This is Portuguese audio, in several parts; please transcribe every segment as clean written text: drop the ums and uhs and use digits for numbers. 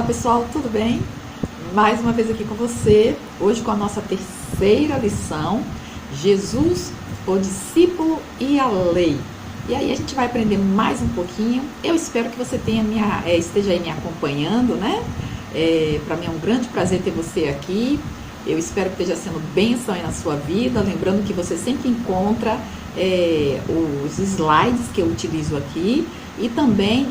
pessoal, tudo bem? Mais uma vez aqui com você, hoje com a nossa terceira lição, Jesus, o discípulo e a lei. E aí a gente vai aprender mais um pouquinho. Eu espero que você esteja aí me acompanhando, né? Para mim é um grande prazer ter você aqui. Eu espero que esteja sendo bênção aí na sua vida. Lembrando que você sempre encontra os slides que eu utilizo aqui. E também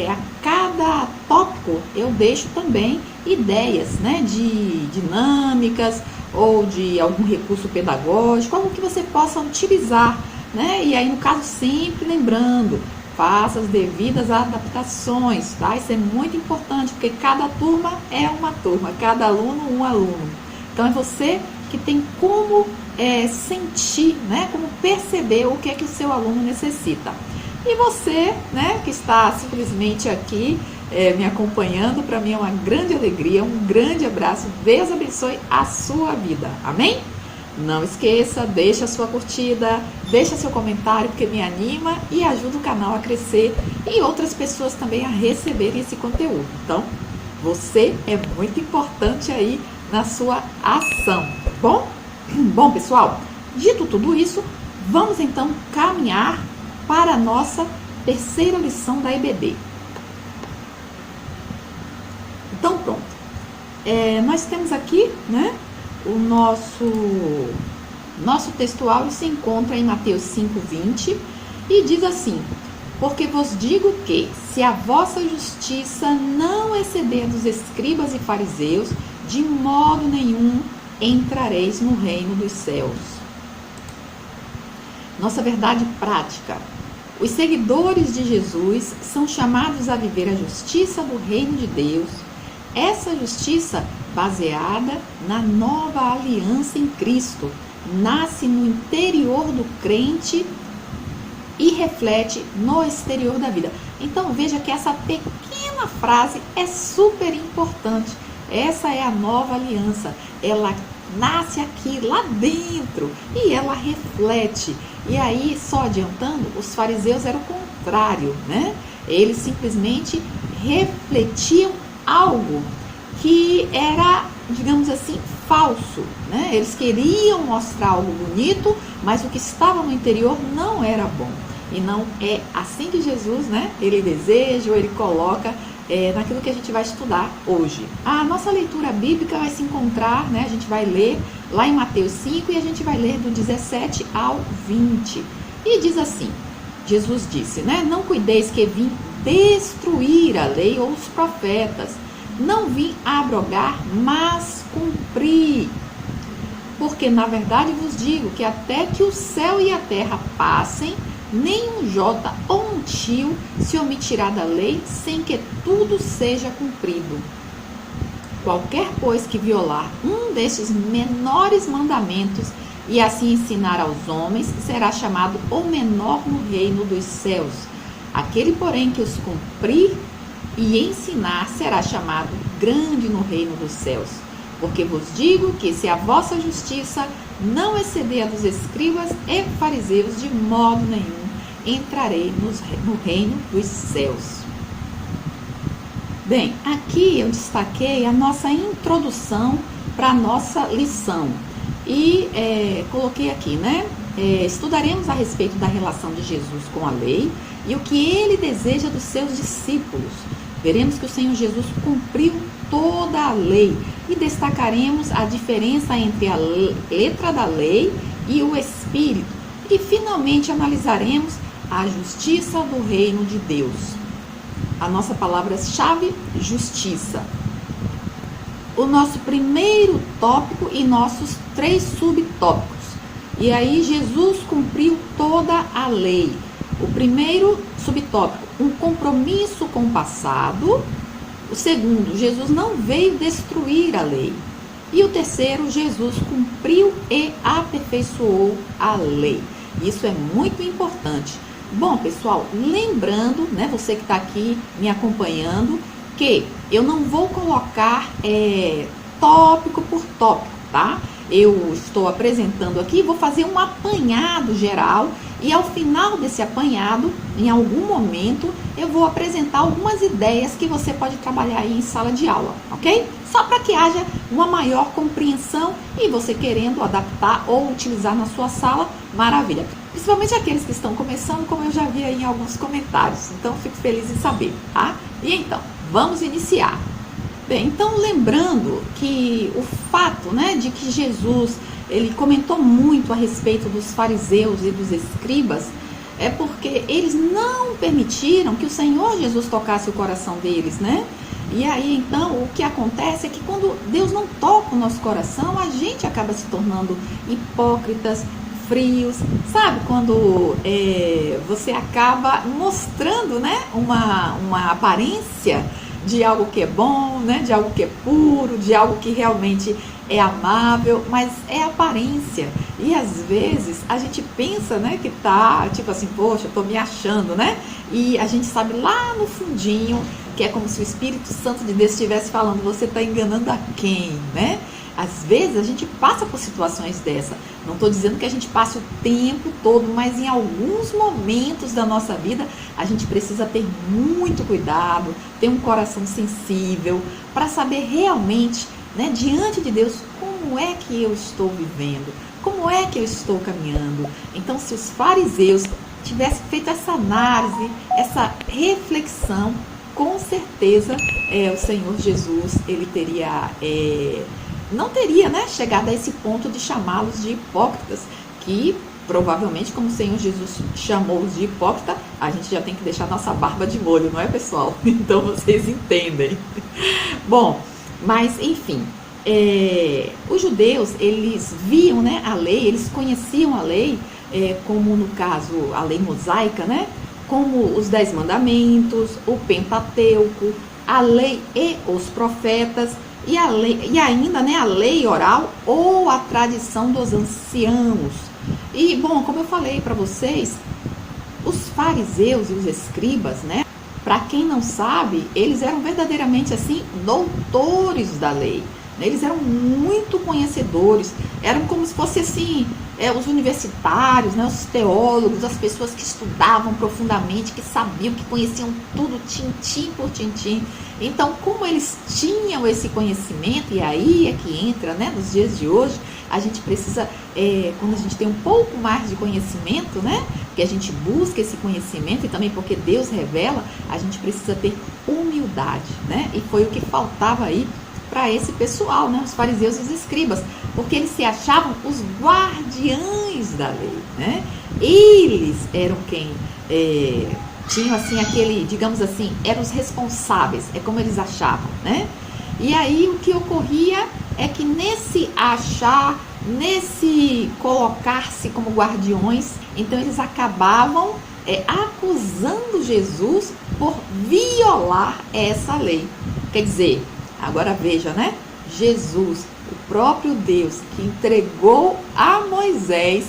a cada tópico eu deixo também ideias, né, de dinâmicas ou de algum recurso pedagógico, algo que você possa utilizar, né? E aí, no caso, sempre lembrando, faça as devidas adaptações, tá? Isso é muito importante, porque cada turma é uma turma, cada aluno um aluno. Então é você que tem como sentir, né, como perceber o que é que o seu aluno necessita. E você, né, que está simplesmente aqui me acompanhando, para mim é uma grande alegria, um grande abraço, Deus abençoe a sua vida, amém? Não esqueça, deixa a sua curtida, deixa seu comentário, porque me anima e ajuda o canal a crescer e outras pessoas também a receberem esse conteúdo. Então, você é muito importante aí na sua ação, tá bom? Bom, pessoal, dito tudo isso, vamos então caminhar para a nossa terceira lição da EBD. Então, pronto. Nós temos aqui, né, o nosso textual se encontra em Mateus 5:20 e diz assim: porque vos digo que, se a vossa justiça não exceder dos escribas e fariseus, de modo nenhum entrareis no reino dos céus. Nossa verdade prática. Os seguidores de Jesus são chamados a viver a justiça do reino de Deus. Essa justiça, baseada na nova aliança em Cristo, nasce no interior do crente e reflete no exterior da vida. Então veja que essa pequena frase é super importante. Essa é a nova aliança. Ela nasce aqui, lá dentro, e ela reflete. E aí, só adiantando, os fariseus eram o contrário, né? Eles simplesmente refletiam algo que era, digamos assim, falso, né? Eles queriam mostrar algo bonito, mas o que estava no interior não era bom. E não é assim que Jesus, né? Ele deseja ou ele coloca naquilo que a gente vai estudar hoje. A nossa leitura bíblica vai se encontrar, né? A gente vai ler lá em Mateus 5 e a gente vai ler do 17 ao 20. E diz assim, Jesus disse, né? Não cuideis que vim destruir a lei ou os profetas. Não vim abrogar, mas cumprir. Porque na verdade vos digo que até que o céu e a terra passem, nem um jota ou um tio se omitirá da lei sem que tudo seja cumprido. Qualquer, pois, que violar um destes menores mandamentos e assim ensinar aos homens, será chamado o menor no reino dos céus. Aquele, porém, que os cumprir e ensinar, será chamado grande no reino dos céus. Porque vos digo que se a vossa justiça não exceder a dos escribas e fariseus, de modo nenhum entrarei no reino dos céus. Bem, aqui eu destaquei a nossa introdução para a nossa lição. E coloquei aqui, né? Estudaremos a respeito da relação de Jesus com a lei e o que ele deseja dos seus discípulos. Veremos que o Senhor Jesus cumpriu toda a lei e destacaremos a diferença entre a letra da lei e o espírito. E finalmente analisaremos a justiça do reino de Deus. A nossa palavra-chave, justiça. O nosso primeiro tópico e nossos 3 subtópicos. E aí Jesus cumpriu toda a lei. O primeiro subtópico, um compromisso com o passado. O segundo, Jesus não veio destruir a lei. E o terceiro, Jesus cumpriu e aperfeiçoou a lei. Isso é muito importante. Bom, pessoal, lembrando, né, você que está aqui me acompanhando, que eu não vou colocar tópico por tópico, tá? eu estou apresentando aqui, vou fazer um apanhado geral e ao final desse apanhado, em algum momento, eu vou apresentar algumas ideias que você pode trabalhar aí em sala de aula, ok? Só para que haja uma maior compreensão e você querendo adaptar ou utilizar na sua sala, maravilha. Principalmente aqueles que estão começando, como eu já vi aí em alguns comentários. Então, fico feliz em saber, tá? E então, vamos iniciar. Bem, então lembrando que o fato, né, de que Jesus, ele comentou muito a respeito dos fariseus e dos escribas, é porque eles não permitiram que o Senhor Jesus tocasse o coração deles, né? E aí, então, o que acontece é que quando Deus não toca o nosso coração, a gente acaba se tornando hipócritas, frios, sabe? Quando você acaba mostrando, né, uma aparência de algo que é bom, né, de algo que é puro, de algo que realmente é amável, mas é aparência. E às vezes a gente pensa, né, que tá, tipo assim, poxa, eu tô me achando, né? E a gente sabe lá no fundinho que é como se o Espírito Santo de Deus estivesse falando, você tá enganando a quem, né? Às vezes a gente passa por situações dessa. Não estou dizendo que a gente passe o tempo todo, mas em alguns momentos da nossa vida a gente precisa ter muito cuidado, ter um coração sensível para saber realmente, né, diante de Deus, como é que eu estou vivendo, como é que eu estou caminhando. Então, se os fariseus tivessem feito essa análise, essa reflexão, com certeza o Senhor Jesus, ele teria... não teria, né, chegado a esse ponto de chamá-los de hipócritas, que provavelmente, como o Senhor Jesus chamou-os de hipócrita, a gente já tem que deixar nossa barba de molho, não é, pessoal? Então vocês entendem. Bom, mas enfim, os judeus, eles viam, né, a lei, eles conheciam a lei, como no caso a lei mosaica, né, como os 10 mandamentos, o Pentateuco, a lei e os profetas, e ainda, né, a lei oral ou a tradição dos anciãos. E, bom, como eu falei para vocês, os fariseus e os escribas, né, para quem não sabe, eles eram verdadeiramente, assim, doutores da lei. Eles eram muito conhecedores, eram como se fossem, assim, os universitários, né, os teólogos, as pessoas que estudavam profundamente, que sabiam, que conheciam tudo, tintim por tintim. Então, como eles tinham esse conhecimento, e aí é que entra, né, nos dias de hoje, a gente precisa, quando a gente tem um pouco mais de conhecimento, né, que a gente busca esse conhecimento, e também porque Deus revela, a gente precisa ter humildade, né, e foi o que faltava aí para esse pessoal, né, os fariseus e os escribas, porque eles se achavam os guardiães da lei, né? Eles eram quem tinham, assim, aquele, digamos assim, eram os responsáveis, é como eles achavam, né? E aí o que ocorria é que nesse achar, nesse colocar-se como guardiões, então eles acabavam acusando Jesus por violar essa lei. Quer dizer, agora veja, né? Jesus, o próprio Deus que entregou a Moisés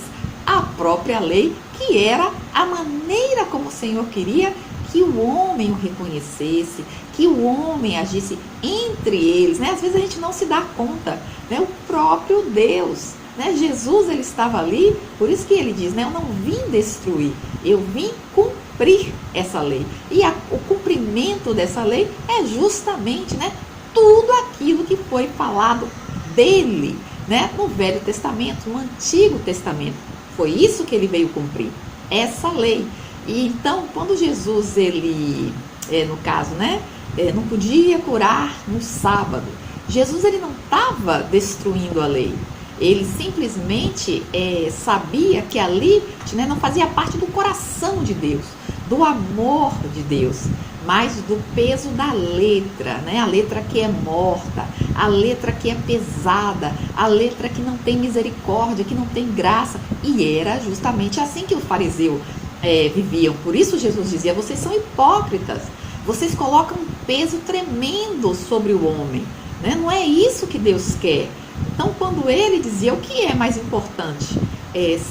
a própria lei, que era a maneira como o Senhor queria que o homem o reconhecesse, que o homem agisse entre eles, né? Às vezes a gente não se dá conta, né? O próprio Deus, né? Jesus, ele estava ali, por isso que ele diz, né? Eu não vim destruir, eu vim cumprir essa lei. E o cumprimento dessa lei é justamente, né, tudo aquilo que foi falado dele, né, no Velho Testamento, no Antigo Testamento. Foi isso que ele veio cumprir, essa lei. E então, quando Jesus, ele, no caso, né, não podia curar no sábado, Jesus, ele não estava destruindo a lei. Ele simplesmente sabia que ali, né, não fazia parte do coração de Deus, do amor de Deus, mas do peso da letra, né? A letra que é morta, a letra que é pesada, a letra que não tem misericórdia, que não tem graça. E era justamente assim que os fariseus viviam. Por isso Jesus dizia, vocês são hipócritas, vocês colocam um peso tremendo sobre o homem, né? Não é isso que Deus quer. Então, quando ele dizia, o que é mais importante?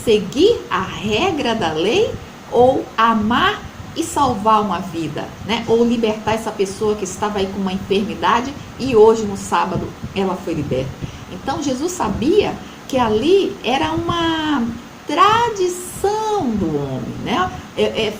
Seguir a regra da lei ou amar e salvar uma vida, né? Ou libertar essa pessoa que estava aí com uma enfermidade e hoje no sábado ela foi liberta. Então Jesus sabia que ali era uma tradição do homem, né?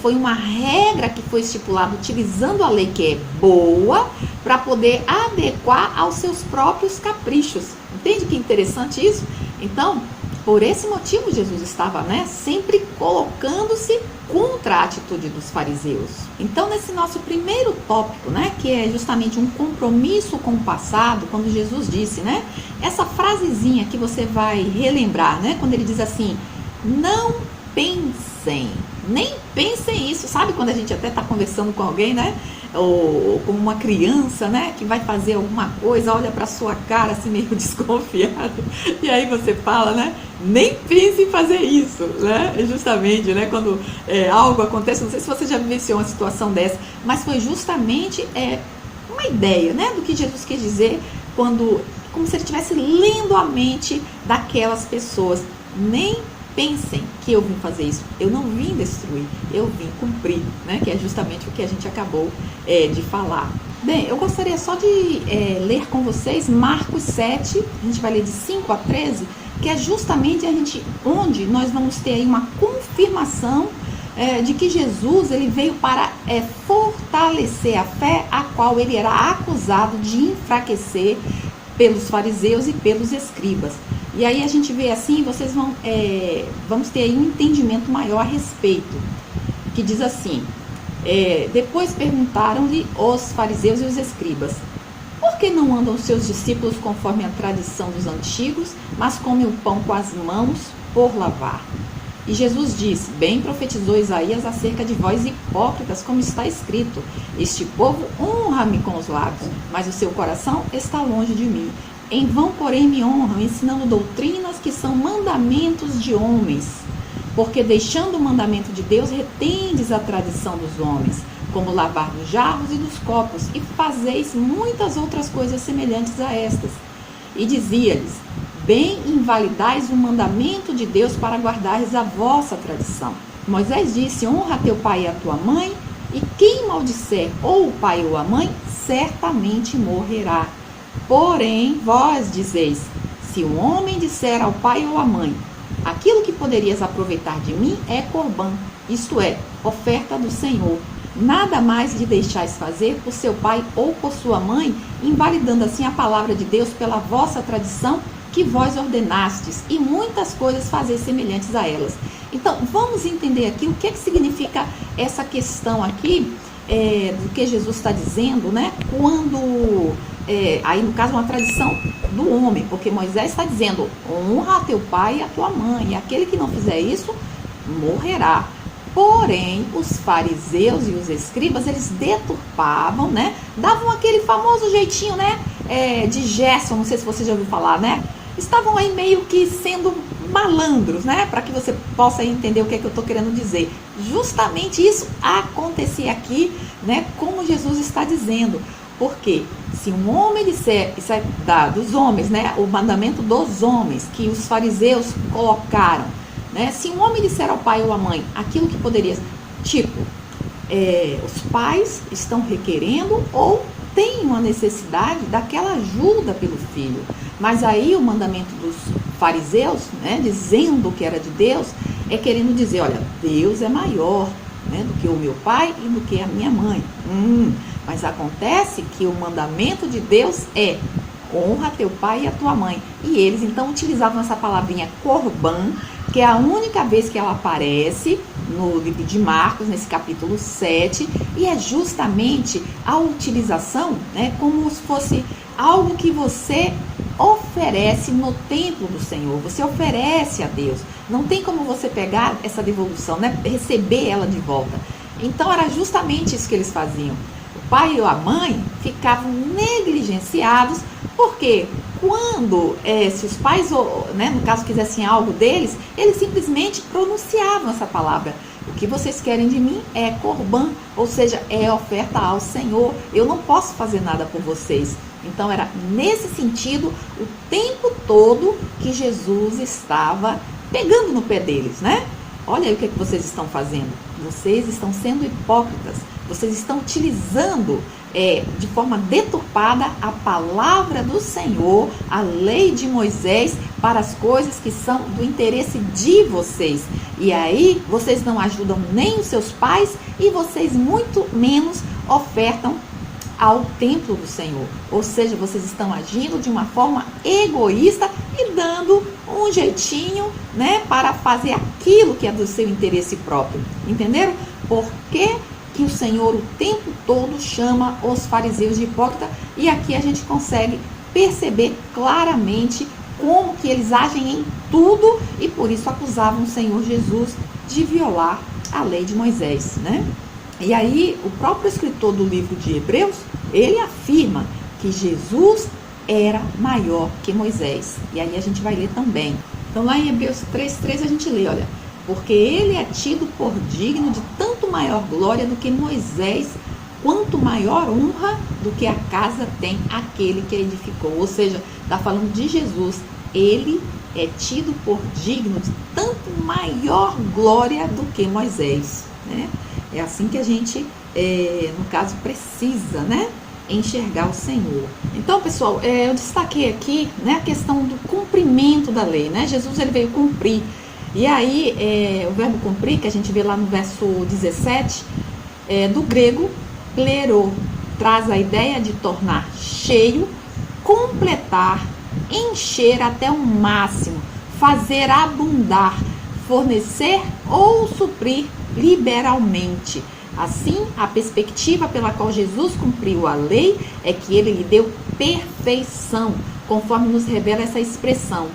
Foi uma regra que foi estipulada utilizando a lei que é boa para poder adequar aos seus próprios caprichos. Entende que interessante isso? Então, por esse motivo Jesus estava, né, sempre colocando-se contra a atitude dos fariseus. Então, nesse nosso primeiro tópico, né, que é justamente um compromisso com o passado, quando Jesus disse, né, essa frasezinha que você vai relembrar, né, quando ele diz assim: não pensem, nem pensem isso. Sabe quando a gente até está conversando com alguém, né? Ou com uma criança, né? Que vai fazer alguma coisa, olha para sua cara assim meio desconfiado. E aí você fala, né? Nem pense em fazer isso, né? Justamente, né? Quando algo acontece, não sei se você já vivenciou uma situação dessa, mas foi justamente uma ideia, né? Do que Jesus quis dizer quando, como se ele estivesse lendo a mente daquelas pessoas. Nem pensem que eu vim fazer isso. Eu não vim destruir, eu vim cumprir, né? Que é justamente o que a gente acabou de falar. Bem, eu gostaria só de ler com vocês Marcos 7, a gente vai ler de 5 a 13, que é justamente onde nós vamos ter aí uma confirmação de que Jesus ele veio para fortalecer a fé, a qual ele era acusado de enfraquecer pelos fariseus e pelos escribas. E aí a gente vê assim, vocês vamos ter aí um entendimento maior a respeito, que diz assim: depois perguntaram-lhe os fariseus e os escribas: por que não andam os seus discípulos conforme a tradição dos antigos, mas comem o pão com as mãos por lavar? E Jesus disse: bem profetizou Isaías acerca de vós hipócritas, como está escrito: este povo honra-me com os lábios, mas o seu coração está longe de mim. Em vão, porém, me honram, ensinando doutrinas que são mandamentos de homens. Porque deixando o mandamento de Deus, retendes a tradição dos homens, como lavar dos jarros e dos copos, e fazeis muitas outras coisas semelhantes a estas. E dizia-lhes: bem invalidais o mandamento de Deus para guardares a vossa tradição. Moisés disse: honra teu pai e a tua mãe, e quem maldisser ou o pai ou a mãe, certamente morrerá. Porém, vós dizeis: se um homem disser ao pai ou à mãe, aquilo que poderias aproveitar de mim é corbã, isto é, oferta do Senhor, nada mais lhe deixais fazer por seu pai ou por sua mãe, invalidando assim a palavra de Deus pela vossa tradição que vós ordenastes, e muitas coisas fazeis semelhantes a elas. Então, vamos entender aqui o que significa essa questão aqui, do que Jesus está dizendo, né? Quando, aí no caso, uma tradição do homem, porque Moisés está dizendo: honra a teu pai e a tua mãe, e aquele que não fizer isso, morrerá. Porém, os fariseus e os escribas, eles deturpavam, né? Davam aquele famoso jeitinho, né? De Gerson, não sei se você já ouviu falar, né? Estavam aí meio que sendo malandros, né? Para que você possa entender o que é que eu estou querendo dizer. Justamente isso acontecia aqui, né? Como Jesus está dizendo. Porque se um homem disser, isso é dos homens, né? O mandamento dos homens que os fariseus colocaram, né? Se um homem disser ao pai ou à mãe aquilo que poderia, tipo, os pais estão requerendo ou têm uma necessidade daquela ajuda pelo filho. Mas aí o mandamento dos fariseus, né, dizendo que era de Deus, querendo dizer: olha, Deus é maior, né, do que o meu pai e do que a minha mãe. Mas acontece que o mandamento de Deus é: honra teu pai e a tua mãe. E eles então utilizavam essa palavrinha corbã, que é a única vez que ela aparece no livro de Marcos, nesse capítulo 7, e é justamente a utilização, né, como se fosse algo que você oferece no templo do Senhor, você oferece a Deus. Não tem como você pegar essa devolução, né, receber ela de volta. Então era justamente isso que eles faziam. O pai ou a mãe ficavam negligenciados, porque quando, se os pais, né, no caso, quisessem algo deles, eles simplesmente pronunciavam essa palavra: o que vocês querem de mim é corbã, ou seja, é oferta ao Senhor, eu não posso fazer nada por vocês. Então era nesse sentido o tempo todo que Jesus estava pegando no pé deles, né? Olha aí o que vocês estão fazendo. Vocês estão sendo hipócritas. vocês estão utilizando de forma deturpada a palavra do Senhor, a lei de Moisés, para as coisas que são do interesse de vocês. E aí vocês não ajudam nem os seus pais e vocês muito menos ofertam ao templo do Senhor. Ou seja, vocês estão agindo de uma forma egoísta e dando um jeitinho, né, para fazer aquilo que é do seu interesse próprio. Entenderam? Por que que o Senhor o tempo todo chama os fariseus de hipócrita? E aqui a gente consegue perceber claramente como que eles agem em tudo e por isso acusavam o Senhor Jesus de violar a lei de Moisés, né? E aí o próprio escritor do livro de Hebreus, ele afirma que Jesus era maior que Moisés. E aí a gente vai ler também. Então lá em Hebreus 3:3 a gente lê, olha: porque ele é tido por digno de tanto maior glória do que Moisés, quanto maior honra do que a casa tem aquele que a edificou. Ou seja, está falando de Jesus. Ele é tido por digno de tanto maior glória do que Moisés, né? É assim que a gente, no caso, precisa, né, enxergar o Senhor. Então, pessoal, eu destaquei aqui, né, a questão do cumprimento da lei, né? Jesus, ele veio cumprir. E aí, o verbo cumprir, que a gente vê lá no verso 17, do grego, plero, traz a ideia de tornar cheio, completar, encher até o máximo, fazer abundar, fornecer ou suprir liberalmente. Assim, a perspectiva pela qual Jesus cumpriu a lei é que ele lhe deu perfeição, conforme nos revela essa expressão.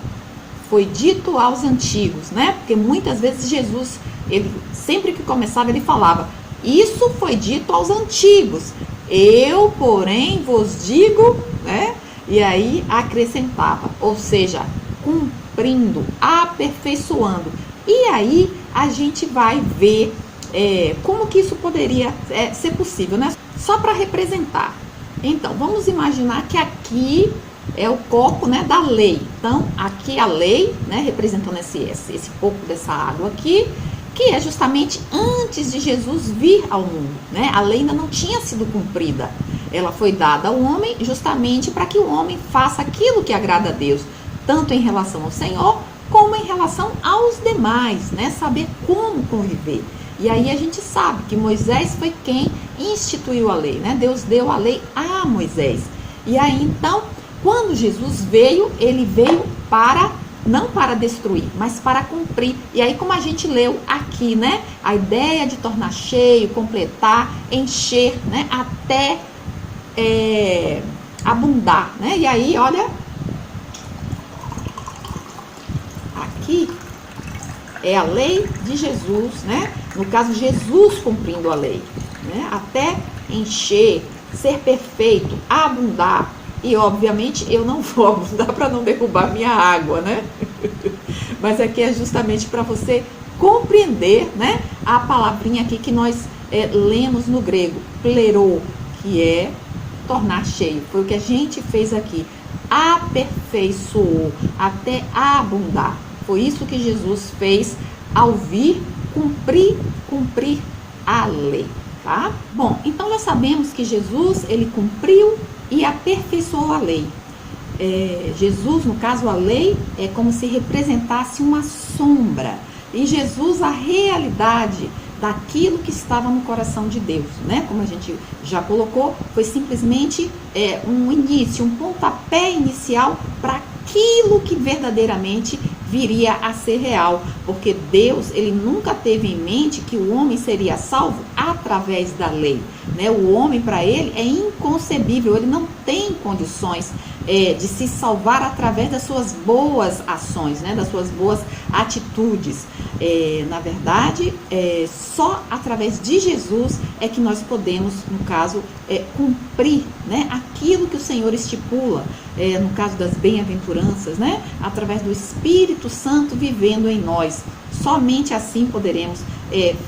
Foi dito aos antigos, né? Porque muitas vezes Jesus, ele sempre que começava, ele falava: isso foi dito aos antigos, eu, porém, vos digo, né? E aí acrescentava, ou seja, cumprindo, aperfeiçoando. E aí a gente vai ver como que isso poderia ser possível, né? Só para representar. Então, vamos imaginar que aqui é o copo, né, da lei. Então, aqui a lei, né, representando esse pouco dessa água aqui, que é justamente antes de Jesus vir ao mundo, né? A lei ainda não tinha sido cumprida. Ela foi dada ao homem justamente para que o homem faça aquilo que agrada a Deus, tanto em relação ao Senhor, como em relação aos demais, né? Saber como conviver. E aí a gente sabe que Moisés foi quem instituiu a lei, né? Deus deu a lei a Moisés. E aí então, quando Jesus veio, ele veio não para destruir, mas para cumprir. E aí, como a gente leu aqui, né? A ideia de tornar cheio, completar, encher, né? Até abundar, né? E aí, olha, aqui é a lei de Jesus, né? No caso, Jesus cumprindo a lei, né? Até encher, ser perfeito, abundar. E, obviamente, eu não vou abundar para não derrubar minha água, né? Mas aqui é justamente para você compreender, né, a palavrinha aqui que nós lemos no grego, plero, que é tornar cheio. Foi o que a gente fez aqui. Aperfeiçoou, até abundar. Foi isso que Jesus fez ao vir cumprir a lei, tá? Bom, então nós sabemos que Jesus, ele cumpriu e aperfeiçoou a lei. Jesus, no caso, a lei é como se representasse uma sombra. E Jesus, a realidade daquilo que estava no coração de Deus, né? Como a gente já colocou, foi simplesmente um início, um pontapé inicial para aquilo que verdadeiramente viria a ser real, porque Deus, ele nunca teve em mente que o homem seria salvo através da lei, né? O homem, para ele, é inconcebível, ele não tem condições de se salvar através das suas boas ações, né? Das suas boas atitudes. Na verdade, só através de Jesus é que nós podemos, no caso, cumprir, né, aquilo que o Senhor estipula, no caso das bem-aventuranças, né, através do Espírito Santo vivendo em nós. Somente assim poderemos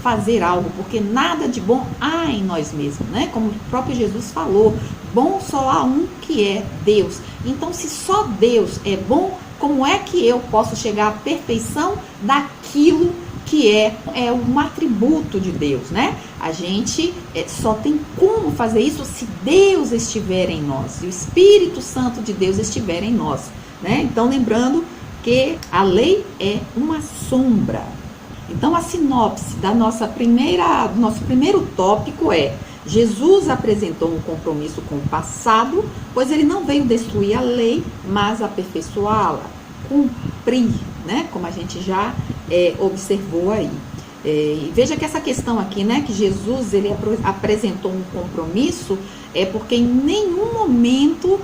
fazer algo, porque nada de bom há em nós mesmos, né? Como o próprio Jesus falou, bom só há um, que é Deus. Então, se só Deus é bom, como é que eu posso chegar à perfeição daquilo que é um atributo de Deus, né? A gente só tem como fazer isso se Deus estiver em nós, se o Espírito Santo de Deus estiver em nós, né? Então, lembrando que a lei é uma sombra. Então, a sinopse do nosso primeiro tópico é: Jesus apresentou um compromisso com o passado, pois ele não veio destruir a lei, mas aperfeiçoá-la, cumprir, né? Como a gente já observou aí. Veja que essa questão aqui, né, que Jesus ele apresentou um compromisso, porque em nenhum momento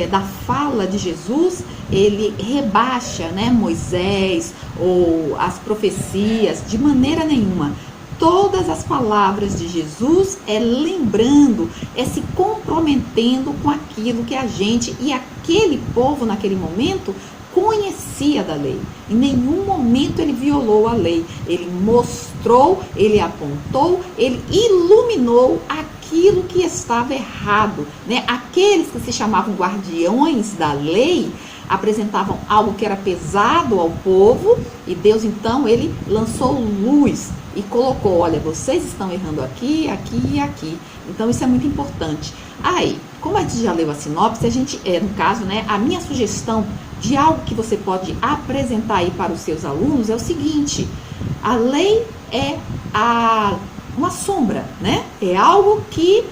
da fala de Jesus ele rebaixa, né, Moisés ou as profecias, de maneira nenhuma. Todas as palavras de Jesus lembrando, se comprometendo com aquilo que a gente e aquele povo naquele momento conhecia da lei. Em nenhum momento ele violou a lei. Ele mostrou, ele apontou, ele iluminou aquilo que estava errado, né? Aqueles que se chamavam guardiões da lei apresentavam algo que era pesado ao povo, e Deus então ele lançou luz e colocou: olha, vocês estão errando aqui, aqui e aqui. Então isso é muito importante. Aí, como a gente já leu a sinopse, a gente, no caso, né, a minha sugestão de algo que você pode apresentar aí para os seus alunos é o seguinte: a lei é uma sombra, né? É algo que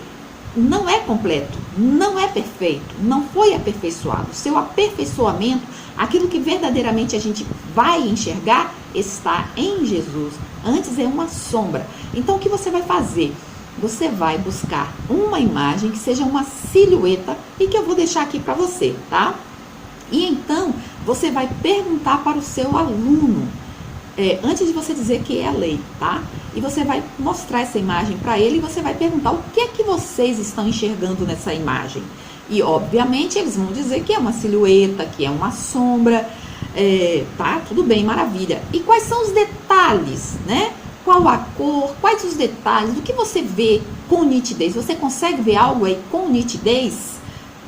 não é completo, não é perfeito, não foi aperfeiçoado. O seu aperfeiçoamento, aquilo que verdadeiramente a gente vai enxergar, está em Jesus. Antes é uma sombra. Então o que você vai fazer? Você vai buscar uma imagem que seja uma silhueta e que eu vou deixar aqui para você, tá? E então você vai perguntar para o seu aluno, antes de você dizer que é a lei, tá? E você vai mostrar essa imagem para ele e você vai perguntar: o que é que vocês estão enxergando nessa imagem? E obviamente eles vão dizer que é uma silhueta, que é uma sombra, tá? Tudo bem, maravilha. E quais são os detalhes, né? Qual a cor, quais os detalhes, do que você vê com nitidez? Você consegue ver algo aí com nitidez?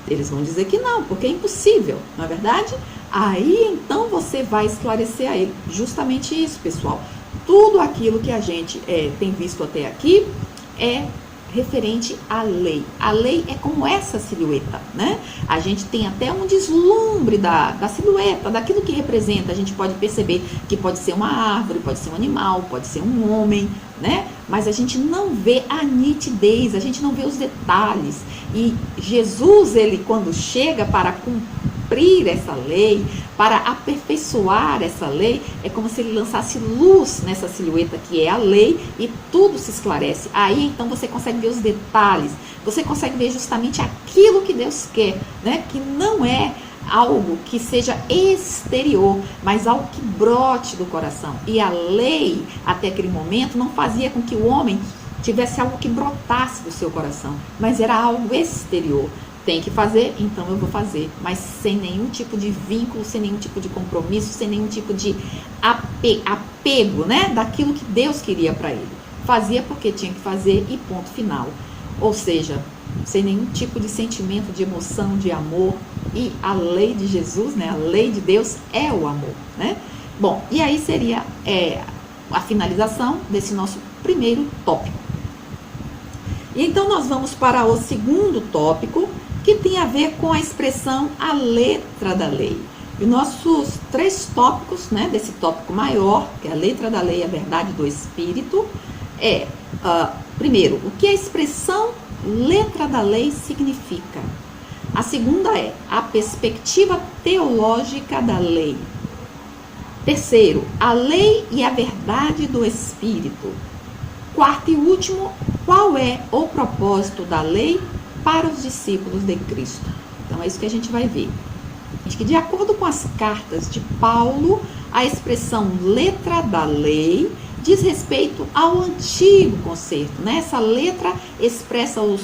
Eles vão dizer que não, porque é impossível, não é verdade? Aí então você vai esclarecer a ele justamente isso, pessoal. Tudo aquilo que a gente tem visto até aqui é referente à lei. A lei é como essa silhueta, né? A gente tem até um deslumbre da silhueta, daquilo que representa. A gente pode perceber que pode ser uma árvore, pode ser um animal, pode ser um homem, né? Mas a gente não vê a nitidez, a gente não vê os detalhes. E Jesus, ele quando chega para cumprir essa lei, para aperfeiçoar essa lei, é como se ele lançasse luz nessa silhueta que é a lei, e tudo se esclarece. Aí então você consegue ver os detalhes, você consegue ver justamente aquilo que Deus quer, né? Que não é algo que seja exterior, mas algo que brote do coração. E a lei, até aquele momento, não fazia com que o homem tivesse algo que brotasse do seu coração, mas era algo exterior. Tem que fazer, então eu vou fazer, mas sem nenhum tipo de vínculo, sem nenhum tipo de compromisso, sem nenhum tipo de apego, né, daquilo que Deus queria para ele. Fazia porque tinha que fazer e ponto final. Ou seja, sem nenhum tipo de sentimento, de emoção, de amor. E a lei de Jesus, né, a lei de Deus é o amor, né? Bom, e aí seria a finalização desse nosso primeiro tópico. E então nós vamos para o segundo tópico, que tem a ver com a expressão a letra da lei. E nossos 3 tópicos, né, desse tópico maior, que é a letra da lei, a verdade do Espírito, primeiro, o que a expressão letra da lei significa. A segunda é a perspectiva teológica da lei. Terceiro, a lei e a verdade do Espírito. Quarto e último, qual é o propósito da lei para os discípulos de Cristo? Então é isso que a gente vai ver. Que de acordo com as cartas de Paulo, a expressão letra da lei diz respeito ao antigo concerto, né? Essa letra expressa os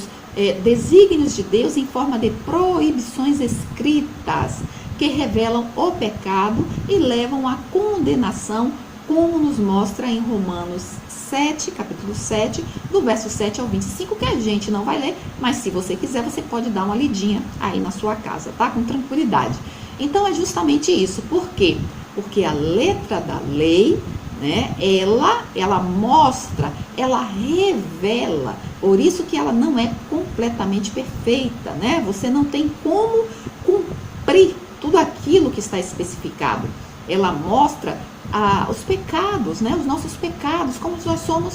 desígnios de Deus em forma de proibições escritas que revelam o pecado e levam à condenação, como nos mostra em Romanos 7, capítulo 7, do verso 7 ao 25, que a gente não vai ler, mas se você quiser, você pode dar uma lidinha aí na sua casa, tá? Com tranquilidade. Então é justamente isso. Por quê? Porque a letra da lei né? Ela mostra, ela revela, por isso que ela não é completamente perfeita, né? Você não tem como cumprir tudo aquilo que está especificado. Ela mostra os pecados, né? Os nossos pecados, como nós somos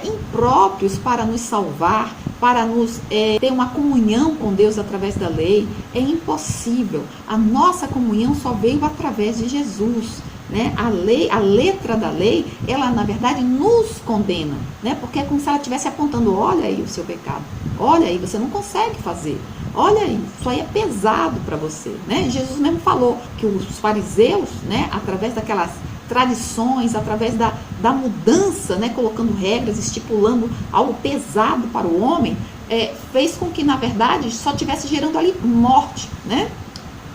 impróprios para nos salvar, para nos ter uma comunhão com Deus através da lei. É impossível. A nossa comunhão só veio através de Jesus, né? A letra da lei, ela na verdade nos condena, né? Porque é como se ela estivesse apontando: olha aí o seu pecado, olha aí, você não consegue fazer, olha aí, isso aí é pesado para você, né? Jesus mesmo falou que os fariseus, né, através daquelas tradições, através da mudança, né, colocando regras, estipulando algo pesado para o homem, fez com que, na verdade, só estivesse gerando ali morte, né?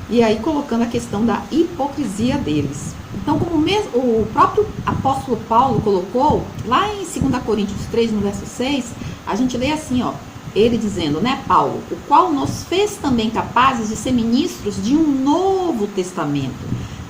E aí colocando a questão da hipocrisia deles. Então, como mesmo o próprio apóstolo Paulo colocou, lá em 2 Coríntios 3, no verso 6, a gente lê assim, ó, ele dizendo, né, Paulo, o qual nos fez também capazes de ser ministros de um novo testamento,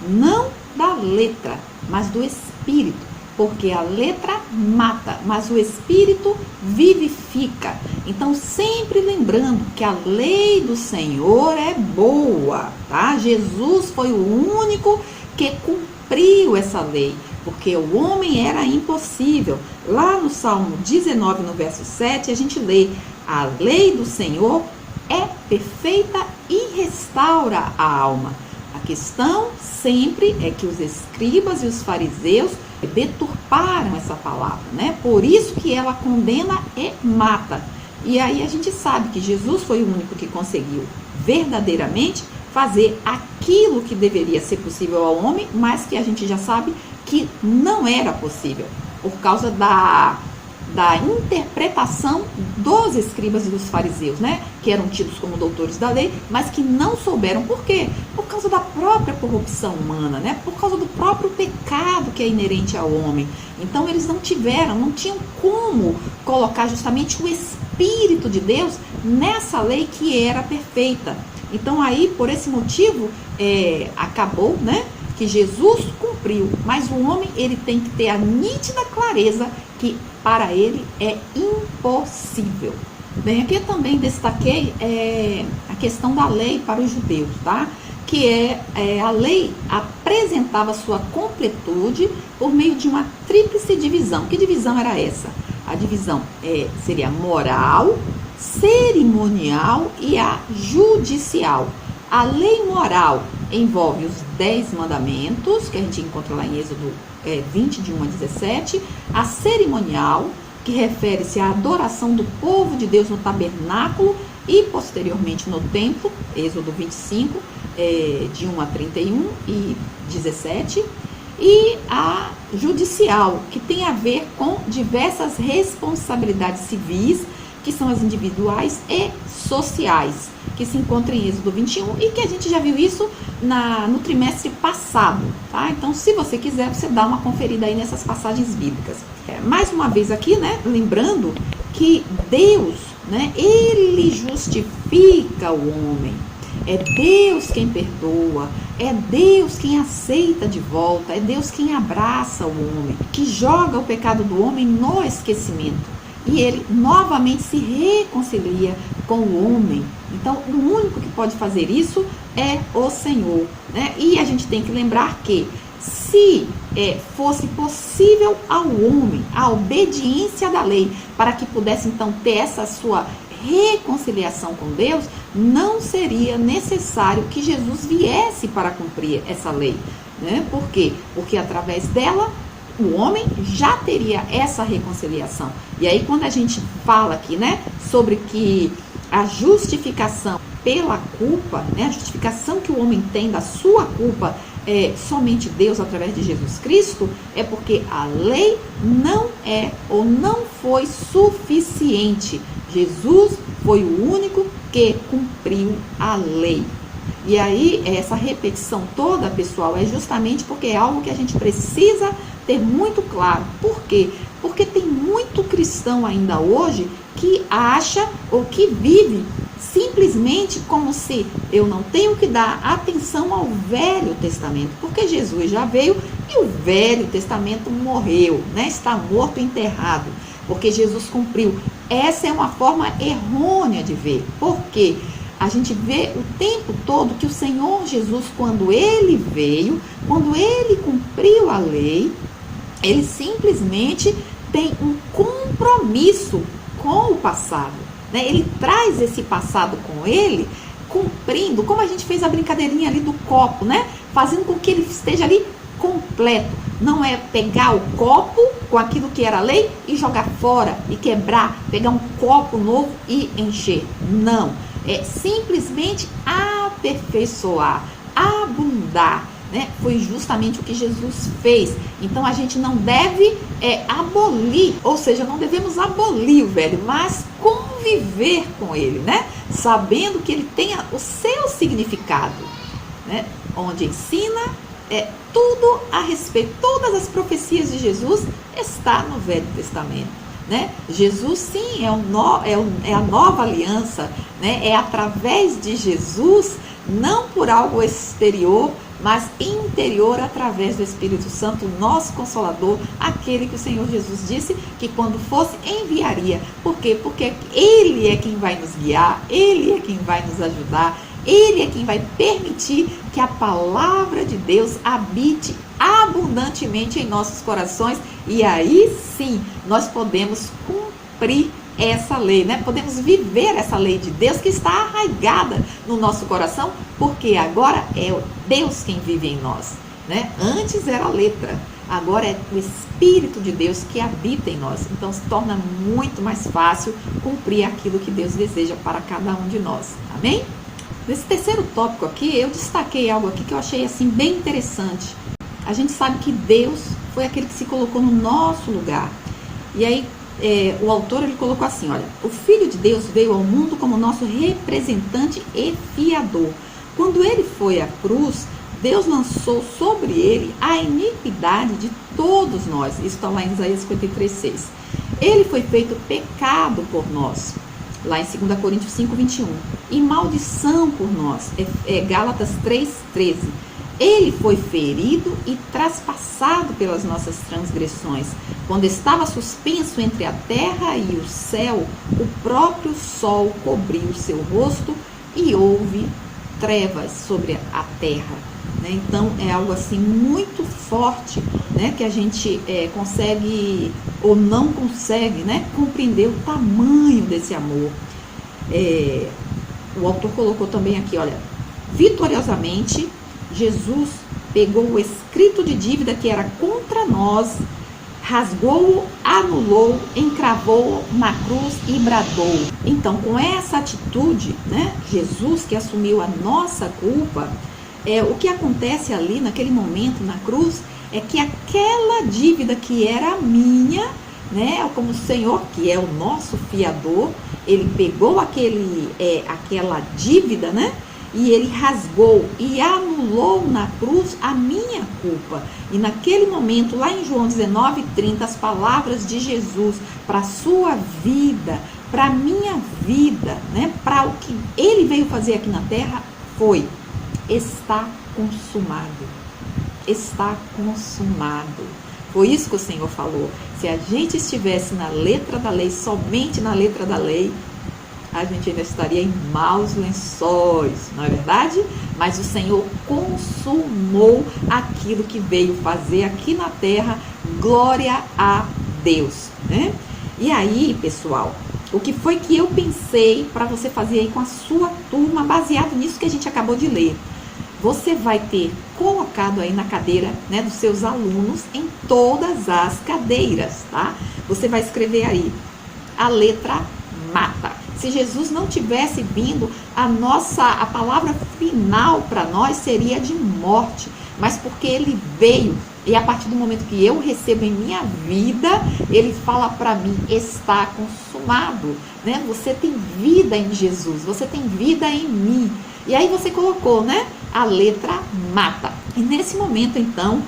não da letra, mas do Espírito, porque a letra mata, mas o Espírito vivifica. Então, sempre lembrando que a lei do Senhor é boa, tá? Jesus foi o único que cumpriu essa lei, porque o homem era impossível. Lá no Salmo 19, no verso 7, a gente lê: a lei do Senhor é perfeita e restaura a alma. A questão sempre é que os escribas e os fariseus deturparam essa palavra, né? Por isso que ela condena e mata. E aí a gente sabe que Jesus foi o único que conseguiu verdadeiramente fazer aquilo que deveria ser possível ao homem, mas que a gente já sabe que não era possível, por causa da interpretação dos escribas e dos fariseus, né? Que eram tidos como doutores da lei, mas que não souberam. Por quê? Por causa da própria corrupção humana, né? Por causa do próprio pecado que é inerente ao homem. Então eles não tinham como colocar justamente o Espírito de Deus nessa lei que era perfeita. Então aí, por esse motivo, acabou, né, que Jesus cumpriu, mas o homem, ele tem que ter a nítida clareza que para ele é impossível. Bem, aqui eu também destaquei a questão da lei para os judeus, tá? Que a lei apresentava sua completude por meio de uma tríplice divisão. Que divisão era essa? A divisão seria moral, cerimonial e a judicial. A lei moral envolve os 10 mandamentos, que a gente encontra lá em Êxodo 20, de 1 a 17. A cerimonial, que refere-se à adoração do povo de Deus no tabernáculo e posteriormente no templo, Êxodo 25, de 1 a 31 e 17. E a judicial, que tem a ver com diversas responsabilidades civis, que são as individuais e sociais, que se encontram em Êxodo 21 e que a gente já viu isso no trimestre passado, tá? Então, se você quiser, você dá uma conferida aí nessas passagens bíblicas. Mais uma vez aqui, né, lembrando que Deus, né, ele justifica o homem. É Deus quem perdoa, é Deus quem aceita de volta, é Deus quem abraça o homem, que joga o pecado do homem no esquecimento. E ele novamente se reconcilia com o homem. Então, o único que pode fazer isso é o Senhor, né? E a gente tem que lembrar que se fosse possível ao homem a obediência da lei, para que pudesse então ter essa sua reconciliação com Deus, não seria necessário que Jesus viesse para cumprir essa lei, né? Por quê? Porque através dela o homem já teria essa reconciliação. E aí, quando a gente fala aqui, né, sobre que a justificação pela culpa, né, a justificação que o homem tem da sua culpa é somente Deus através de Jesus Cristo, é porque a lei não é ou não foi suficiente. Jesus foi o único que cumpriu a lei. E aí, essa repetição toda, pessoal, é justamente porque é algo que a gente precisa ter muito claro. Por quê? Porque tem muito cristão ainda hoje que acha ou que vive simplesmente como se eu não tenho que dar atenção ao Velho Testamento, porque Jesus já veio que o Velho Testamento morreu, né? Está morto e enterrado, porque Jesus cumpriu. Essa é uma forma errônea de ver. Por quê? A gente vê o tempo todo que o Senhor Jesus, quando ele veio, quando ele cumpriu a lei, ele simplesmente tem um compromisso com o passado, né? Ele traz esse passado com ele, cumprindo, como a gente fez a brincadeirinha ali do copo, né? Fazendo com que ele esteja ali completo. Não é pegar o copo com aquilo que era lei e jogar fora e quebrar, pegar um copo novo e encher. Não. É simplesmente aperfeiçoar, abundar, né? Foi justamente o que Jesus fez. Então a gente não deve abolir, ou seja, não devemos abolir o velho, mas conviver com ele, né? Sabendo que ele tem o seu significado, né? Onde ensina tudo a respeito, todas as profecias de Jesus está no Velho Testamento. Né? Jesus sim é a nova aliança, né? É através de Jesus, não por algo exterior, mas interior, através do Espírito Santo, nosso Consolador, aquele que o Senhor Jesus disse que quando fosse enviaria. Por quê? Porque Ele é quem vai nos guiar, Ele é quem vai nos ajudar, Ele é quem vai permitir que a palavra de Deus habite abundantemente em nossos corações, e aí sim nós podemos cumprir essa lei, né? Podemos viver essa lei de Deus que está arraigada no nosso coração, porque agora é Deus quem vive em nós, né? Antes era a letra, agora é o Espírito de Deus que habita em nós. Então se torna muito mais fácil cumprir aquilo que Deus deseja para cada um de nós. Amém? Nesse terceiro tópico aqui, eu destaquei algo aqui que eu achei assim bem interessante. A gente sabe que Deus foi aquele que se colocou no nosso lugar. E aí o autor ele colocou assim, olha, o Filho de Deus veio ao mundo como nosso representante e fiador. Quando ele foi à cruz, Deus lançou sobre ele a iniquidade de todos nós. Isso está lá em Isaías 53:6. Ele foi feito pecado por nós, lá em 2 Coríntios 5:21. E maldição por nós, Gálatas 3:13. Ele foi ferido e traspassado pelas nossas transgressões. Quando estava suspenso entre a terra e o céu, o próprio sol cobriu o seu rosto e houve trevas sobre a terra. Né? Então é algo assim muito forte, né? Que a gente consegue ou não consegue, né? Compreender o tamanho desse amor. O autor colocou também aqui, olha, vitoriosamente Jesus pegou o escrito de dívida que era contra nós, rasgou-o, anulou, encravou-o na cruz e bradou. Então, com essa atitude, né, Jesus que assumiu a nossa culpa, o que acontece ali naquele momento na cruz é que aquela dívida que era minha, né, como o Senhor, que é o nosso fiador, ele pegou aquela dívida, né? E ele rasgou e anulou na cruz a minha culpa. E naquele momento, lá em João 19:30, as palavras de Jesus para a sua vida, para a minha vida, né? Para o que ele veio fazer aqui na terra, foi: está consumado. Está consumado. Foi isso que o Senhor falou. Se a gente estivesse na letra da lei, somente na letra da lei, a gente ainda estaria em maus lençóis, não é verdade? Mas o Senhor consumou aquilo que veio fazer aqui na terra. Glória a Deus, né? E aí, pessoal, o que foi que eu pensei para você fazer aí com a sua turma, baseado nisso que a gente acabou de ler? Você vai ter colocado aí na cadeira, né, dos seus alunos, em todas as cadeiras, tá? Você vai escrever aí a letra mata. Se Jesus não tivesse vindo, a palavra final para nós seria de morte. Mas porque ele veio, e a partir do momento que eu recebo em minha vida, ele fala para mim: está consumado, né? Você tem vida em Jesus, você tem vida em mim. E aí você colocou, né, a letra mata. E nesse momento, então,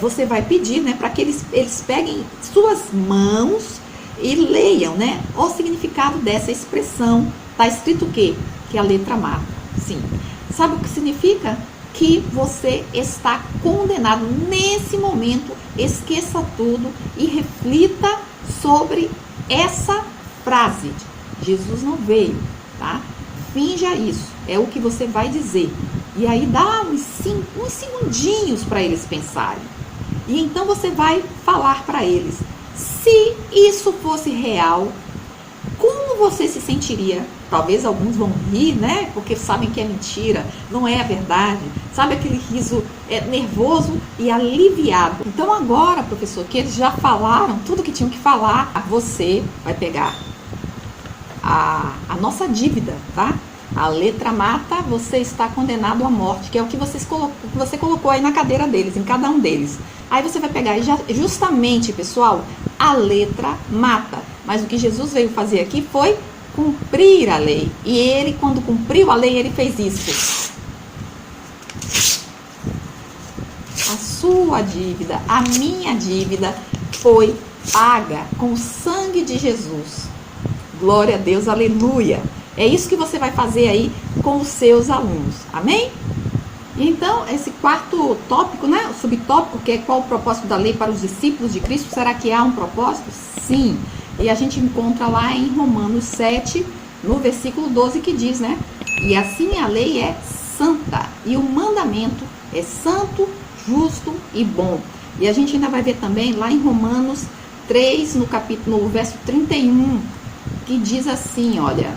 você vai pedir, né, para que eles peguem suas mãos e leiam, né, o significado dessa expressão. Está escrito o quê? Que a letra mata. Sim. Sabe o que significa? que você está condenado. Nesse momento, esqueça tudo e reflita sobre essa frase. Jesus não veio, tá? Finja isso, é o que você vai dizer. E aí dá uns segundinhos para eles pensarem. E então você vai falar para eles: se isso fosse real, como você se sentiria? Talvez alguns vão rir, né? Porque sabem que é mentira, não é a verdade. Sabe aquele riso nervoso e aliviado. Então agora, professor, que eles já falaram tudo que tinham que falar, você vai pegar a nossa dívida, tá? A letra mata, você está condenado à morte, que é o que você colocou aí na cadeira deles, em cada um deles. Aí você vai pegar, justamente, pessoal, a letra mata. Mas o que Jesus veio fazer aqui foi cumprir a lei. E ele, quando cumpriu a lei, ele fez isso. A sua dívida, a minha dívida, foi paga com o sangue de Jesus. Glória a Deus, aleluia. É isso que você vai fazer aí com os seus alunos, amém? Então, esse quarto tópico, né, o subtópico, que é qual o propósito da lei para os discípulos de Cristo, será que há um propósito? Sim. E a gente encontra lá em Romanos 7, no versículo 12, que diz, né? E assim a lei é santa, e o mandamento é santo, justo e bom. E a gente ainda vai ver também lá em Romanos 3, no verso 31, que diz assim, olha,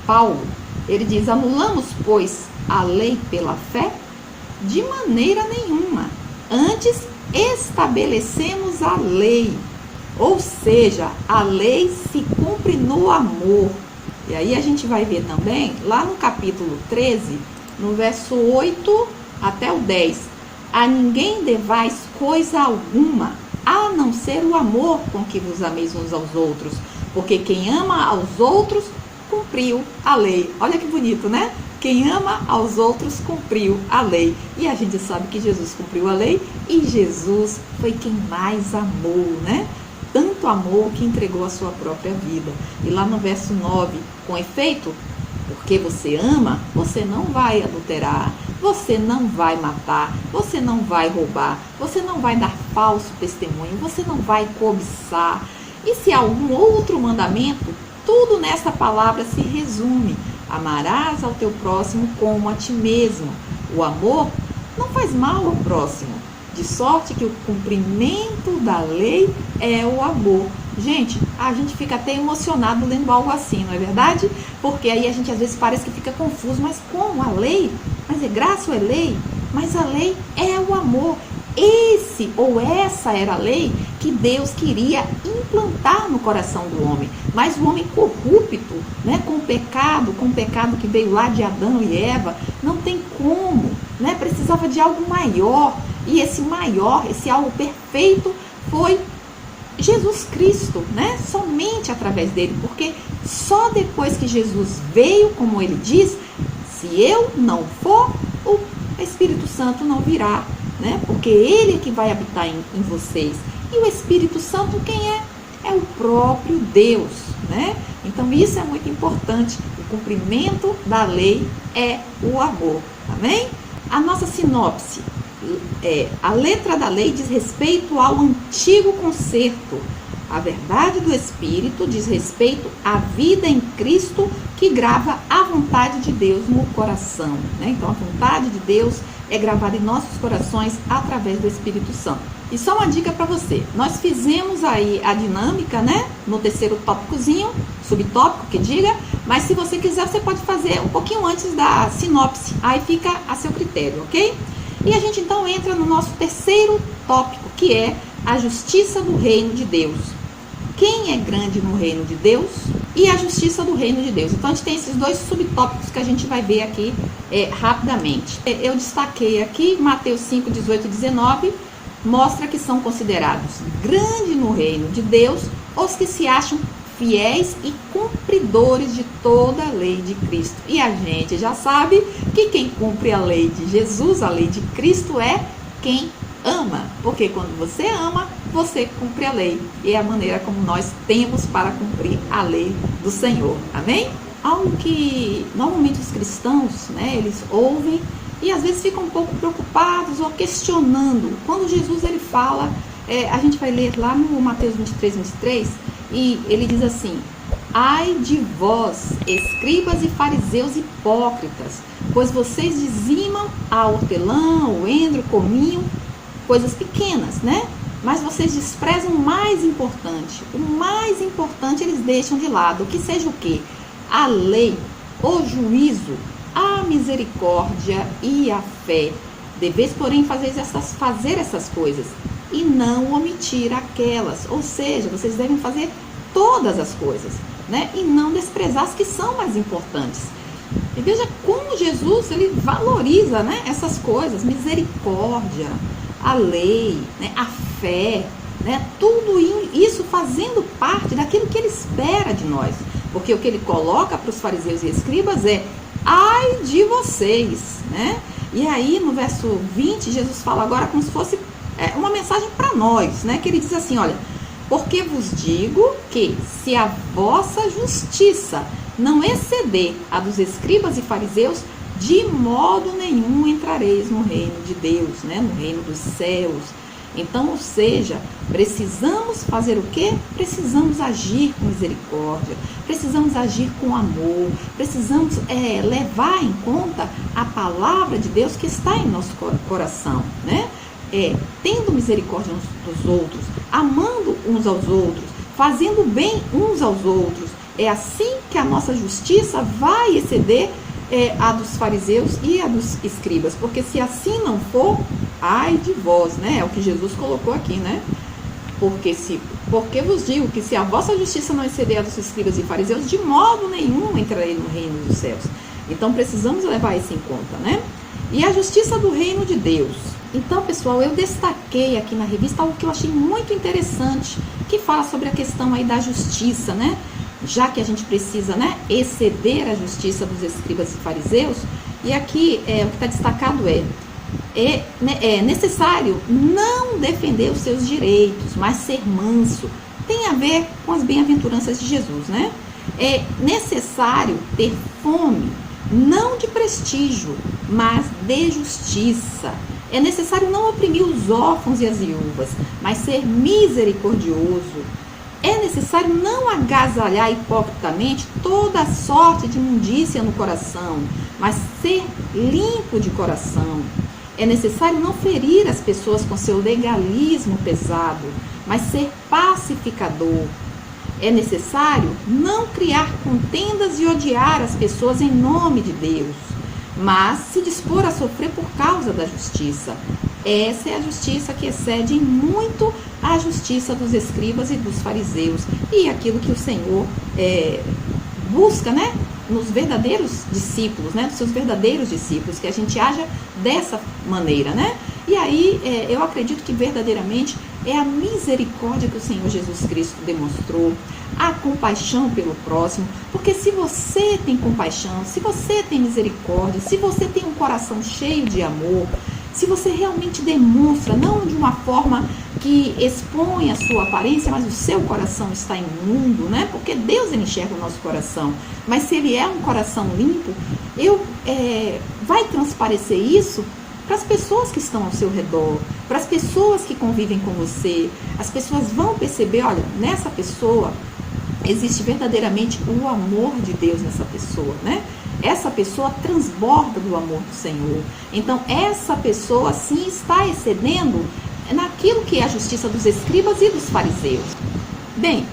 Paulo, ele diz: anulamos, pois, a lei pela fé? De maneira nenhuma. Antes, estabelecemos a lei. Ou seja, a lei se cumpre no amor. E aí a gente vai ver também, lá no capítulo 13, no verso 8 até o 10. A ninguém devais coisa alguma, a não ser o amor com que vos ameis uns aos outros. Porque quem ama aos outros, cumpriu a lei. Olha que bonito, né? Quem ama aos outros cumpriu a lei. E a gente sabe que Jesus cumpriu a lei e Jesus foi quem mais amou, né? Tanto amou que entregou a sua própria vida. E lá no verso 9, com efeito, porque você ama, você não vai adulterar, você não vai matar, você não vai roubar, você não vai dar falso testemunho, você não vai cobiçar. E se há algum outro mandamento, tudo nessa palavra se resume: amarás ao teu próximo como a ti mesmo. O amor não faz mal ao próximo, de sorte que o cumprimento da lei é o amor. Gente, a gente fica até emocionado lendo algo assim, não é verdade? Porque aí a gente às vezes parece que fica confuso, mas como? A lei? Mas é graça ou é lei? Mas a lei é o amor. Esse ou essa era a lei que Deus queria implantar no coração do homem. Mas o homem corrupto, né, com o pecado que veio lá de Adão e Eva, não tem como, né? Precisava de algo maior. E esse maior, esse algo perfeito foi Jesus Cristo, né? Somente através dele, porque só depois que Jesus veio, como ele diz, se eu não for, o Espírito Santo não virá, né? Porque ele é que vai habitar em vocês. E o Espírito Santo quem é? É o próprio Deus, né? Então isso é muito importante. O cumprimento da lei é o amor, amém? A nossa sinopse a letra da lei diz respeito ao antigo concerto. A verdade do Espírito diz respeito à vida em Cristo que grava a vontade de Deus no coração, né? Então a vontade de Deus é gravada em nossos corações através do Espírito Santo. E só uma dica para você, nós fizemos aí a dinâmica, né? No terceiro tópicozinho, subtópico que diga, mas se você quiser você pode fazer um pouquinho antes da sinopse, aí fica a seu critério, ok? E a gente então entra no nosso terceiro tópico, que é a justiça do reino de Deus. Quem é grande no reino de Deus e a justiça do reino de Deus. Então a gente tem esses dois subtópicos que a gente vai ver aqui rapidamente. Eu destaquei aqui Mateus 5, 18 e 19, mostra que são considerados grandes no reino de Deus os que se acham fiéis e cumpridores de toda a lei de Cristo. E a gente já sabe que quem cumpre a lei de Jesus, a lei de Cristo, é quem ama. Porque quando você ama, você cumpre a lei. E é a maneira como nós temos para cumprir a lei do Senhor. Amém? Algo que normalmente os cristãos, né, eles ouvem e às vezes ficam um pouco preocupados ou questionando. Quando Jesus ele fala, a gente vai ler lá no Mateus 23, e ele diz assim: ai de vós, escribas e fariseus hipócritas, pois vocês dizimam a hortelã, o endro, o cominho, coisas pequenas, né? Mas vocês desprezam o mais importante. O mais importante eles deixam de lado. Que seja o quê? A lei, o juízo, a misericórdia e a fé. Deveis, porém, fazer essas coisas e não omitir aquelas. Ou seja, vocês devem fazer todas as coisas, né? E não desprezar as que são mais importantes. E veja como Jesus ele valoriza, né, essas coisas, misericórdia, a lei, né, a fé, né, tudo isso fazendo parte daquilo que ele espera de nós. Porque o que ele coloca para os fariseus e escribas é: ai de vocês, né? E aí no verso 20, Jesus fala agora como se fosse uma mensagem para nós, né? Que ele diz assim: olha, porque vos digo que se a vossa justiça não exceder a dos escribas e fariseus, de modo nenhum entrareis no reino de Deus, né? No reino dos céus. Então, ou seja, precisamos fazer o quê? Precisamos agir com misericórdia, precisamos agir com amor, precisamos levar em conta a palavra de Deus que está em nosso coração, né? Tendo misericórdia uns dos outros, amando uns aos outros, fazendo bem uns aos outros. É assim que a nossa justiça vai exceder a dos fariseus e a dos escribas, porque se assim não for, ai de vós, né? É o que Jesus colocou aqui, né? Porque vos digo que se a vossa justiça não exceder a dos escribas e fariseus, de modo nenhum entrarei no reino dos céus. Então precisamos levar isso em conta, né? E a justiça do reino de Deus. Então, pessoal, eu destaquei aqui na revista algo que eu achei muito interessante, que fala sobre a questão aí da justiça, né? Já que a gente precisa, né, exceder a justiça dos escribas e fariseus, e aqui o que está destacado é necessário não defender os seus direitos, mas ser manso. Tem a ver com as bem-aventuranças de Jesus, né? É necessário ter fome, não de prestígio, mas de justiça. É necessário não oprimir os órfãos e as viúvas, mas ser misericordioso. É necessário não agasalhar hipocritamente toda sorte de imundícia no coração, mas ser limpo de coração. É necessário não ferir as pessoas com seu legalismo pesado, mas ser pacificador. É necessário não criar contendas e odiar as pessoas em nome de Deus, mas se dispor a sofrer por causa da justiça. Essa é a justiça que excede em muito a justiça dos escribas e dos fariseus, e aquilo que o Senhor busca, né, nos verdadeiros discípulos, né, dos seus verdadeiros discípulos, que a gente haja dessa maneira, né? E aí eu acredito que verdadeiramente é a misericórdia que o Senhor Jesus Cristo demonstrou, a compaixão pelo próximo, porque se você tem compaixão, se você tem misericórdia, se você tem um coração cheio de amor, se você realmente demonstra, não de uma forma que expõe a sua aparência, mas o seu coração está imundo, né? Porque Deus ele enxerga o nosso coração, mas se ele é um coração limpo, vai transparecer isso para as pessoas que estão ao seu redor, para as pessoas que convivem com você. As pessoas vão perceber, olha, nessa pessoa existe verdadeiramente o amor de Deus nessa pessoa, né? Essa pessoa transborda do amor do Senhor. Então, essa pessoa, sim, está excedendo naquilo que é a justiça dos escribas e dos fariseus. Bem,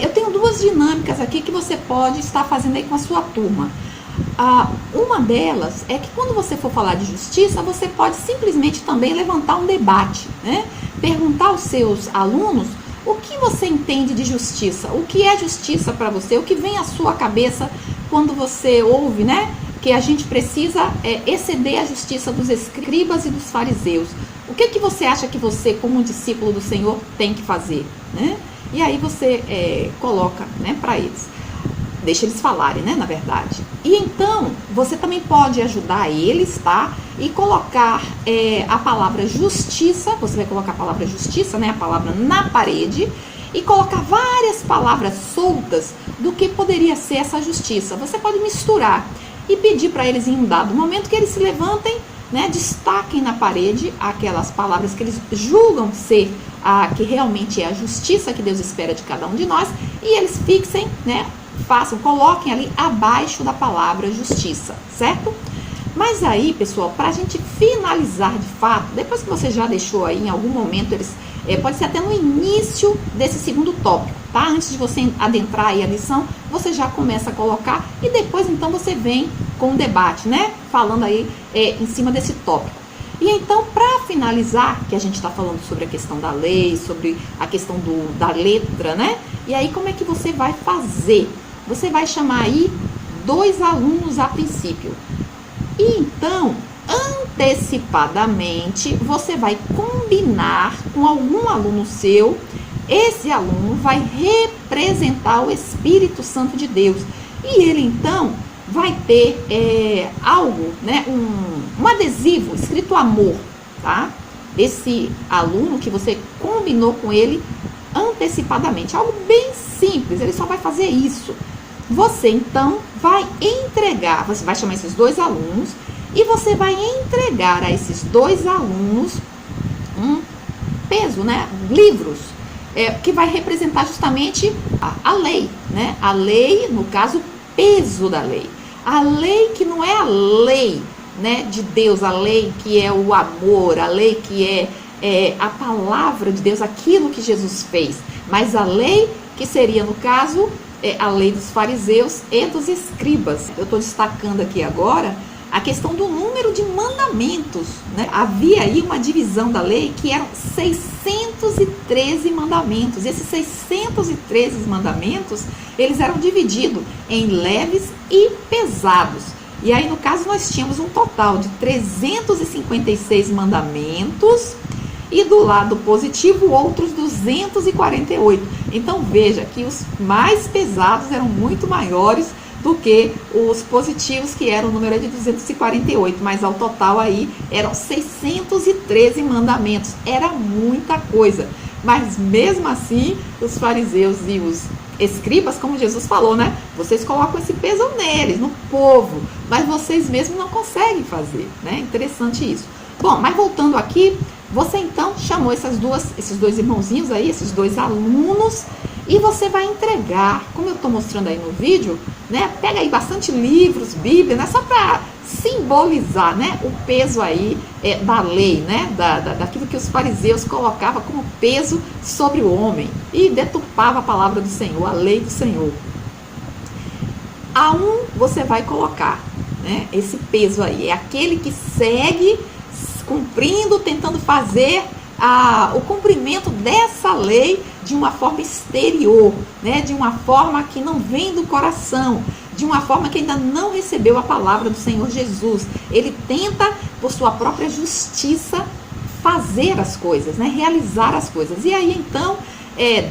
eu tenho duas dinâmicas aqui que você pode estar fazendo aí com a sua turma. Uma delas é que quando você for falar de justiça, você pode simplesmente também levantar um debate, né? Perguntar aos seus alunos o que você entende de justiça, o que é justiça para você, o que vem à sua cabeça quando você ouve, né, que a gente precisa exceder a justiça dos escribas e dos fariseus. O que você acha que você, como um discípulo do Senhor, tem que fazer, né? E aí você coloca, né, para eles. Deixa eles falarem, né, na verdade. E então, você também pode ajudar eles, tá? E colocar a palavra justiça, você vai colocar a palavra justiça, né, a palavra na parede, e colocar várias palavras soltas do que poderia ser essa justiça. Você pode misturar e pedir para eles em um dado momento que eles se levantem né, destaquem na parede aquelas palavras que eles julgam ser que realmente é a justiça que Deus espera de cada um de nós, e eles fixem, né, coloquem ali abaixo da palavra justiça, certo? Mas aí, pessoal, para a gente finalizar de fato, depois que você já deixou aí em algum momento, pode ser até no início desse segundo tópico, tá? Antes de você adentrar aí a lição, você já começa a colocar e depois então você vem com o debate, né? Falando aí em cima desse tópico. E então, para finalizar, que a gente está falando sobre a questão da lei, sobre a questão da letra, né? E aí, como é que você vai fazer? Você vai chamar aí 2 alunos a princípio. E então, antecipadamente, você vai combinar com algum aluno seu. Esse aluno vai representar o Espírito Santo de Deus. E ele, então, vai ter algo, né, um adesivo escrito amor, tá? Esse aluno que você combinou com ele antecipadamente. Algo bem simples, ele só vai fazer isso. Você, então, vai entregar, você vai chamar esses 2 alunos e você vai entregar a esses 2 alunos um peso, né? Livros, que vai representar justamente a lei, né? A lei, no caso, peso da lei. A lei que não é a lei, né, de Deus, a lei que é o amor, a lei que é a palavra de Deus, aquilo que Jesus fez, mas a lei que seria, no caso, a lei dos fariseus e dos escribas. Eu estou destacando aqui agora a questão do número de mandamentos, né? Havia aí uma divisão da lei que eram 613 mandamentos. Esses 613 mandamentos, eles eram divididos em leves e pesados. E aí, no caso, nós tínhamos um total de 356 mandamentos e do lado positivo outros 248. Então veja que os mais pesados eram muito maiores do que os positivos, que eram o número de 248, mas ao total aí eram 613 mandamentos. Era muita coisa, mas mesmo assim os fariseus e os escribas, como Jesus falou, né? Vocês colocam esse peso neles, no povo, mas vocês mesmos não conseguem fazer, né? Interessante isso. Bom, mas voltando aqui, você então chamou esses 2 irmãozinhos aí, esses 2 alunos, e você vai entregar, como eu estou mostrando aí no vídeo, né? Pega aí bastante livros, Bíblia, né? Só para simbolizar, né, o peso aí da lei, né? Daquilo que os fariseus colocavam como peso sobre o homem e deturpava a palavra do Senhor, a lei do Senhor. A você vai colocar, né, esse peso aí, é aquele que segue cumprindo, tentando fazer o cumprimento dessa lei de uma forma exterior, né? De uma forma que não vem do coração, de uma forma que ainda não recebeu a palavra do Senhor Jesus. Ele tenta, por sua própria justiça, fazer as coisas, né? Realizar as coisas. E aí, então,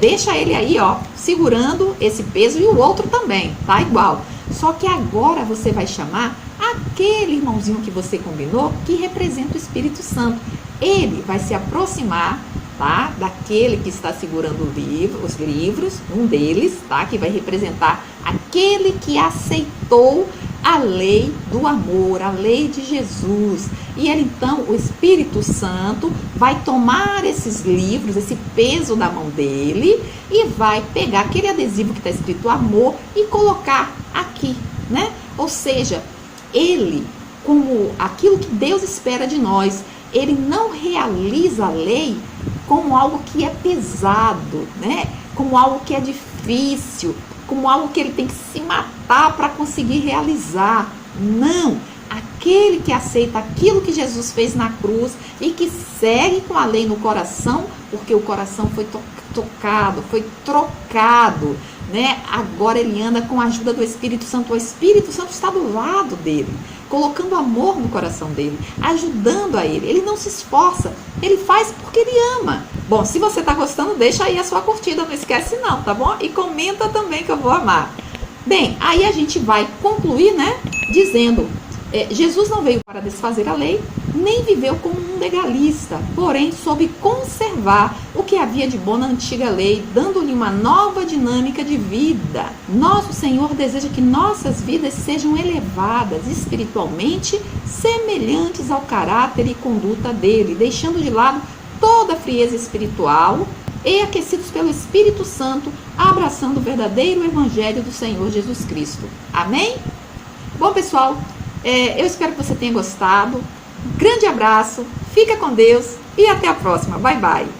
deixa ele aí, ó, segurando esse peso, e o outro também, tá? Igual. Só que agora você vai chamar aquele irmãozinho que você combinou, que representa o Espírito Santo. Ele vai se aproximar, tá, daquele que está segurando os livros, um deles, tá, que vai representar aquele que aceitou a lei do amor, a lei de Jesus. E ele, então, o Espírito Santo vai tomar esses livros, esse peso da mão dele, e vai pegar aquele adesivo que está escrito amor e colocar aqui, né? Ou seja, ele, como aquilo que Deus espera de nós, ele não realiza a lei como algo que é pesado, né? Como algo que é difícil, como algo que ele tem que se matar para conseguir realizar. Não! Aquele que aceita aquilo que Jesus fez na cruz e que segue com a lei no coração, porque o coração foi tocado, foi trocado, né? Agora ele anda com a ajuda do Espírito Santo. O Espírito Santo está do lado dele, colocando amor no coração dele, ajudando a ele. Ele não se esforça, ele faz porque ele ama. Bom, se você está gostando, deixa aí a sua curtida, não esquece não, tá bom? E comenta também que eu vou amar. Bem, aí a gente vai concluir, né, dizendo, Jesus não veio para desfazer a lei, nem viveu como um legalista, porém soube conservar o que havia de bom na antiga lei, dando-lhe uma nova dinâmica de vida. Nosso Senhor deseja que nossas vidas sejam elevadas espiritualmente, semelhantes ao caráter e conduta dele, deixando de lado toda a frieza espiritual e aquecidos pelo Espírito Santo, abraçando o verdadeiro Evangelho do Senhor Jesus Cristo. Amém? Bom, pessoal, eu espero que você tenha gostado. Um grande abraço, fica com Deus e até a próxima. Bye, bye.